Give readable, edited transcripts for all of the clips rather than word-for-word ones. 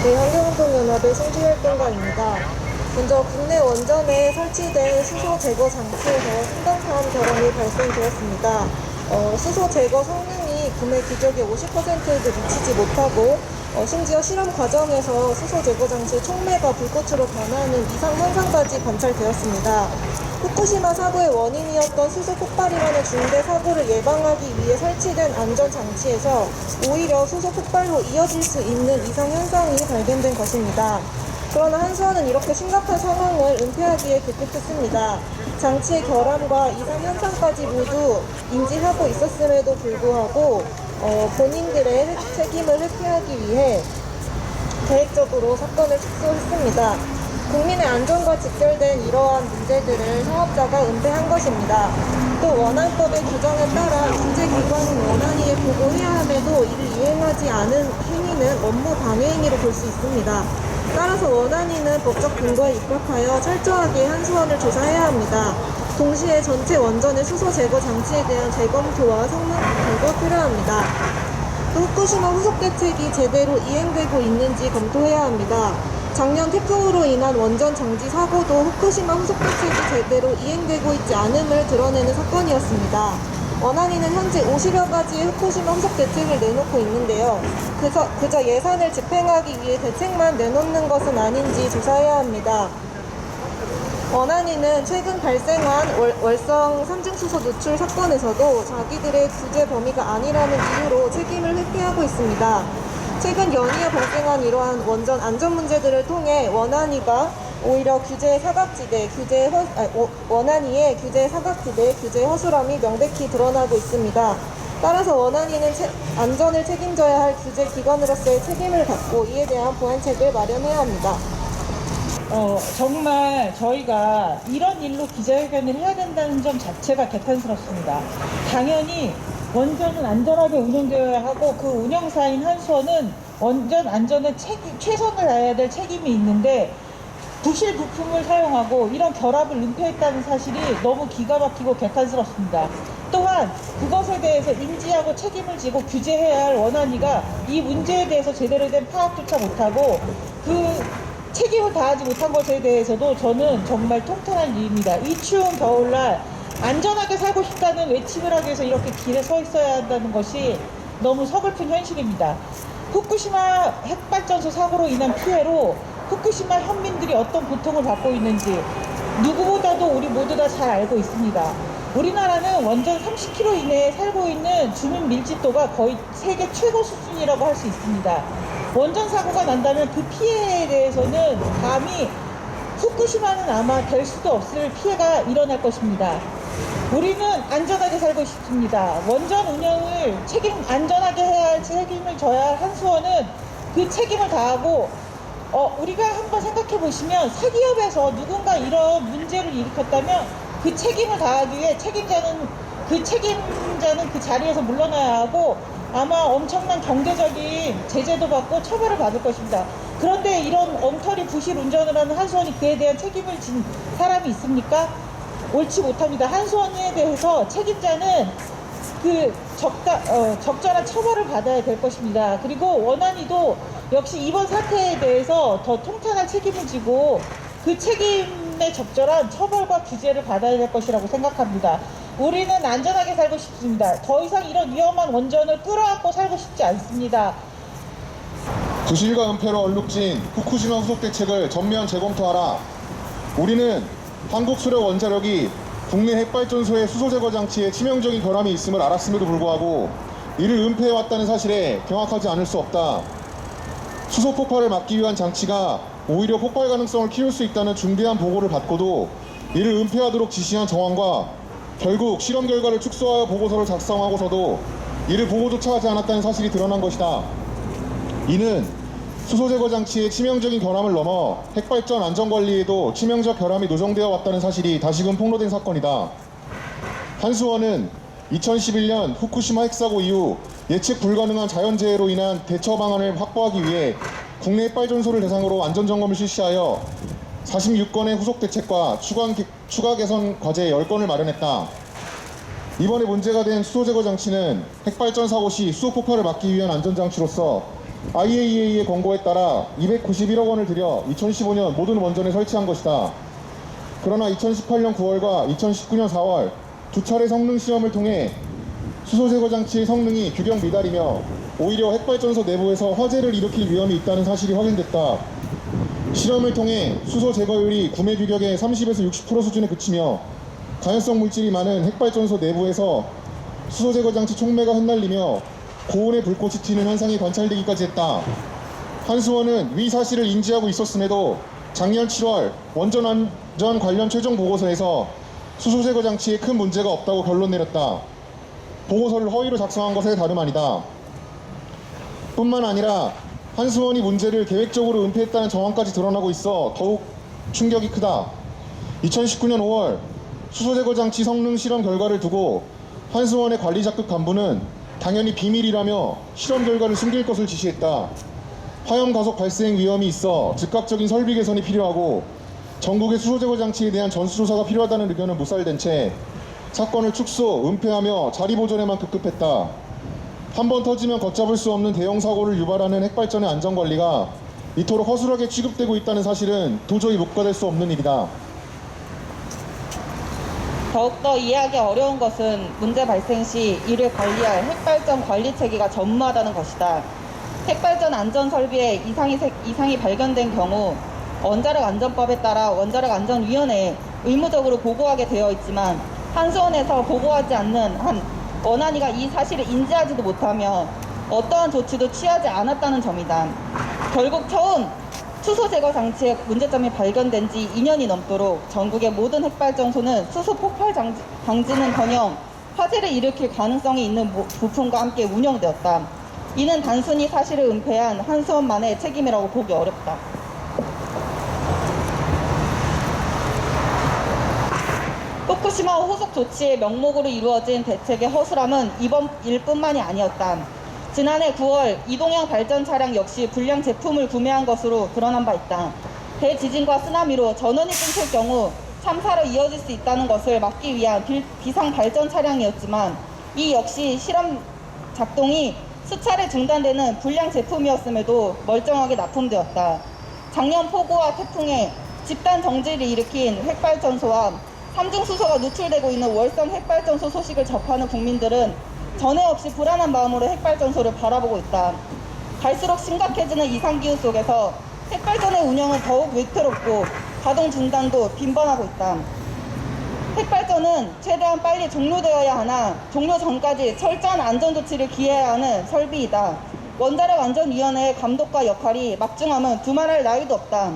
네, 환경운동연합의 송지활동가입니다. 먼저 국내 원전에 설치된 수소 제거 장치에서 심각한 결함이 발생되었습니다. 수소 제거 성능이 구매 기적의 50%에도 미치지 못하고 심지어 실험 과정에서 수소 제거 장치 촉매가 불꽃으로 변하는 이상 현상까지 관찰되었습니다. 후쿠시마 사고의 원인이었던 수소 폭발이라는 중대 사고를 예방하기 위해 설치된 안전장치에서 오히려 수소 폭발로 이어질 수 있는 이상 현상이 발견된 것입니다. 그러나 한수원은 이렇게 심각한 상황을 은폐하기에 급급했습니다. 장치의 결함과 이상 현상까지 모두 인지하고 있었음에도 불구하고 본인들의 책임을 회피하기 위해 계획적으로 사건을 축소했습니다. 국민의 안전과 직결된 이러한 문제들을 사업자가 은폐한 것입니다. 또 원안법의 규정에 따라 국제기관인 원안위에 보고해야 함에도 이를 이행하지 않은 행위는 업무 방해 행위로 볼 수 있습니다. 따라서 원안위는 법적 근거에 입각하여 철저하게 한수원을 조사해야 합니다. 동시에 전체 원전의 수소 제거 장치에 대한 재검토와 성능 검토가 필요합니다. 또 후쿠시마 후속 대책이 제대로 이행되고 있는지 검토해야 합니다. 작년 태풍으로 인한 원전 정지 사고도 후쿠시마 후속 대책이 제대로 이행되고 있지 않음을 드러내는 사건이었습니다. 원안위는 현재 50여 가지의 후쿠시마 후속 대책을 내놓고 있는데요. 그저 예산을 집행하기 위해 대책만 내놓는 것은 아닌지 조사해야 합니다. 원안위는 최근 발생한 월성 삼중수소 누출 사건에서도 자기들의 규제 범위가 아니라는 이유로 책임을 회피하고 있습니다. 최근 연이어 발생한 이러한 원전 안전 문제들을 통해 원안위가 오히려 규제 사각지대, 원안위의 규제 사각지대, 규제 허술함이 명백히 드러나고 있습니다. 따라서 원안위는 안전을 책임져야 할 규제 기관으로서의 책임을 갖고 이에 대한 보완책을 마련해야 합니다. 정말 저희가 이런 일로 기자회견을 해야 된다는 점 자체가 개탄스럽습니다. 당연히 원전은 안전하게 운영되어야 하고 그 운영사인 한수원은 원전 안전에 최선을 다해야 될 책임이 있는데 부실 부품을 사용하고 이런 결합을 은폐했다는 사실이 너무 기가 막히고 개탄스럽습니다. 또한 그것에 대해서 인지하고 책임을 지고 규제해야 할 원안위가 이 문제에 대해서 제대로 된 파악조차 못하고 그 책임을 다하지 못한 것에 대해서도 저는 정말 통탄할 일입니다. 이 추운 겨울날 안전하게 살고 싶다는 외침을 하기 위해서 이렇게 길에 서 있어야 한다는 것이 너무 서글픈 현실입니다. 후쿠시마 핵발전소 사고로 인한 피해로 후쿠시마 현민들이 어떤 고통을 받고 있는지 누구보다도 우리 모두 다 잘 알고 있습니다. 우리나라는 원전 30km 이내에 살고 있는 주민 밀집도가 거의 세계 최고 수준이라고 할 수 있습니다. 원전 사고가 난다면 그 피해에 대해서는 감히 후쿠시마는 아마 될 수도 없을 피해가 일어날 것입니다. 우리는 안전하게 살고 싶습니다. 원전 운영을 안전하게 해야 할 책임을 져야 할 한수원은 그 책임을 다하고 우리가 한번 생각해 보시면 사기업에서 누군가 이런 문제를 일으켰다면 그 책임을 다하기 위해 책임자는 그 자리에서 물러나야 하고 아마 엄청난 경제적인 제재도 받고 처벌을 받을 것입니다. 그런데 이런 엉터리 부실 운전을 하는 한수원이 그에 대한 책임을 진 사람이 있습니까? 옳지 못합니다. 한수원에 대해서 책임자는 적절한 처벌을 받아야 될 것입니다. 그리고 원안위도 역시 이번 사태에 대해서 더 통탄한 책임을 지고 그 책임에 적절한 처벌과 규제를 받아야 될 것이라고 생각합니다. 우리는 안전하게 살고 싶습니다. 더 이상 이런 위험한 원전을 끌어안고 살고 싶지 않습니다. 부실과 은폐로 얼룩진 후쿠시마 후속 대책을 전면 재검토하라. 우리는 한국수력원자력이 국내 핵발전소의 수소 제거 장치에 치명적인 결함이 있음을 알았음에도 불구하고 이를 은폐해왔다는 사실에 경악하지 않을 수 없다. 수소 폭발을 막기 위한 장치가 오히려 폭발 가능성을 키울 수 있다는 중대한 보고를 받고도 이를 은폐하도록 지시한 정황과 결국 실험 결과를 축소하여 보고서를 작성하고서도 이를 보고조차 하지 않았다는 사실이 드러난 것이다. 이는 수소 제거 장치의 치명적인 결함을 넘어 핵발전 안전관리에도 치명적 결함이 노정되어 왔다는 사실이 다시금 폭로된 사건이다. 한수원은 2011년 후쿠시마 핵사고 이후 예측 불가능한 자연재해로 인한 대처 방안을 확보하기 위해 국내 핵발전소를 대상으로 안전점검을 실시하여 46건의 후속 대책과 추가 개선 과제 10건을 마련했다. 이번에 문제가 된 수소 제거 장치는 핵발전 사고 시 수소 폭발을 막기 위한 안전장치로서 IAEA의 권고에 따라 291억 원을 들여 2015년 모든 원전에 설치한 것이다. 그러나 2018년 9월과 2019년 4월 두 차례 성능 시험을 통해 수소 제거 장치의 성능이 규격 미달이며 오히려 핵발전소 내부에서 화재를 일으킬 위험이 있다는 사실이 확인됐다. 실험을 통해 수소 제거율이 구매 규격의 30에서 60% 수준에 그치며 가연성 물질이 많은 핵발전소 내부에서 수소 제거 장치 촉매가 흩날리며 고온의 불꽃이 튀는 현상이 관찰되기까지 했다. 한수원은 위 사실을 인지하고 있었음에도 작년 7월 원전 안전 관련 최종 보고서에서 수소 제거 장치에 큰 문제가 없다고 결론 내렸다. 보고서를 허위로 작성한 것에 다름 아니다. 뿐만 아니라 한수원이 문제를 계획적으로 은폐했다는 정황까지 드러나고 있어 더욱 충격이 크다. 2019년 5월 수소 제거 장치 성능 실험 결과를 두고 한수원의 관리자급 간부는 당연히 비밀이라며 실험 결과를 숨길 것을 지시했다. 화염 가속 발생 위험이 있어 즉각적인 설비 개선이 필요하고 전국의 수소 제거 장치에 대한 전수조사가 필요하다는 의견은 묵살된 채 사건을 축소, 은폐하며 자리 보존에만 급급했다. 한 번 터지면 걷잡을 수 없는 대형 사고를 유발하는 핵발전의 안전관리가 이토록 허술하게 취급되고 있다는 사실은 도저히 묵과될 수 없는 일이다. 더욱더 이해하기 어려운 것은 문제 발생 시 이를 관리할 핵발전 관리 체계가 전무하다는 것이다. 핵발전 안전 설비에 이상이 발견된 경우 원자력 안전법에 따라 원자력 안전위원회에 의무적으로 보고하게 되어 있지만 한수원에서 보고하지 않는 한 원안위가 이 사실을 인지하지도 못하며 어떠한 조치도 취하지 않았다는 점이다. 결국 처음 수소 제거 장치의 문제점이 발견된 지 2년이 넘도록 전국의 모든 핵발전소는 수소 폭발 방지는커녕 화재를 일으킬 가능성이 있는 부품과 함께 운영되었다. 이는 단순히 사실을 은폐한 한수원만의 책임이라고 보기 어렵다. 후쿠시마 후속 조치의 명목으로 이루어진 대책의 허술함은 이번 일뿐만이 아니었다. 지난해 9월 이동형 발전 차량 역시 불량 제품을 구매한 것으로 드러난 바 있다. 대지진과 쓰나미로 전원이 끊길 경우 참사로 이어질 수 있다는 것을 막기 위한 비상 발전 차량이었지만 이 역시 실험 작동이 수차례 중단되는 불량 제품이었음에도 멀쩡하게 납품되었다. 작년 폭우와 태풍에 집단 정지를 일으킨 핵발전소와 삼중수소가 누출되고 있는 월성 핵발전소 소식을 접하는 국민들은 전에 없이 불안한 마음으로 핵발전소를 바라보고 있다. 갈수록 심각해지는 이상기후 속에서 핵발전의 운영은 더욱 위태롭고 가동 중단도 빈번하고 있다. 핵발전은 최대한 빨리 종료되어야 하나 종료 전까지 철저한 안전조치를 기해야 하는 설비이다. 원자력 안전위원회의 감독과 역할이 막중하면 두말할 나위도 없다.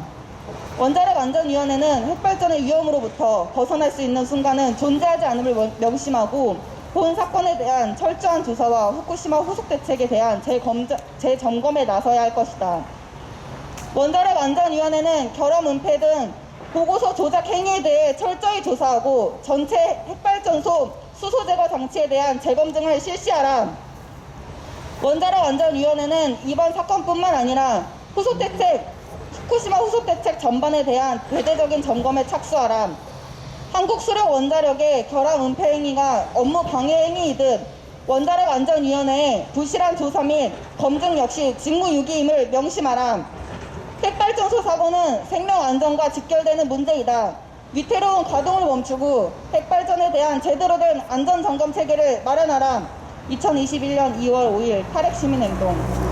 원자력 안전위원회는 핵발전의 위험으로부터 벗어날 수 있는 순간은 존재하지 않음을 명심하고 본 사건에 대한 철저한 조사와 후쿠시마 후속 대책에 대한 재점검에 나서야 할 것이다. 원자력 안전위원회는 결함 은폐 등 보고서 조작 행위에 대해 철저히 조사하고 전체 핵발전소 수소 제거 장치에 대한 재검증을 실시하라. 원자력 안전위원회는 이번 사건뿐만 아니라 후쿠시마 후속 대책 전반에 대한 대대적인 점검에 착수하라. 한국수력원자력의 결함 은폐 행위가 업무 방해 행위이듯 원자력 안전위원회의 부실한 조사 및 검증 역시 직무유기임을 명심하라. 핵발전소 사고는 생명 안전과 직결되는 문제이다. 위태로운 가동을 멈추고 핵발전에 대한 제대로 된 안전점검 체계를 마련하라. 2021년 2월 5일 탈핵시민행동.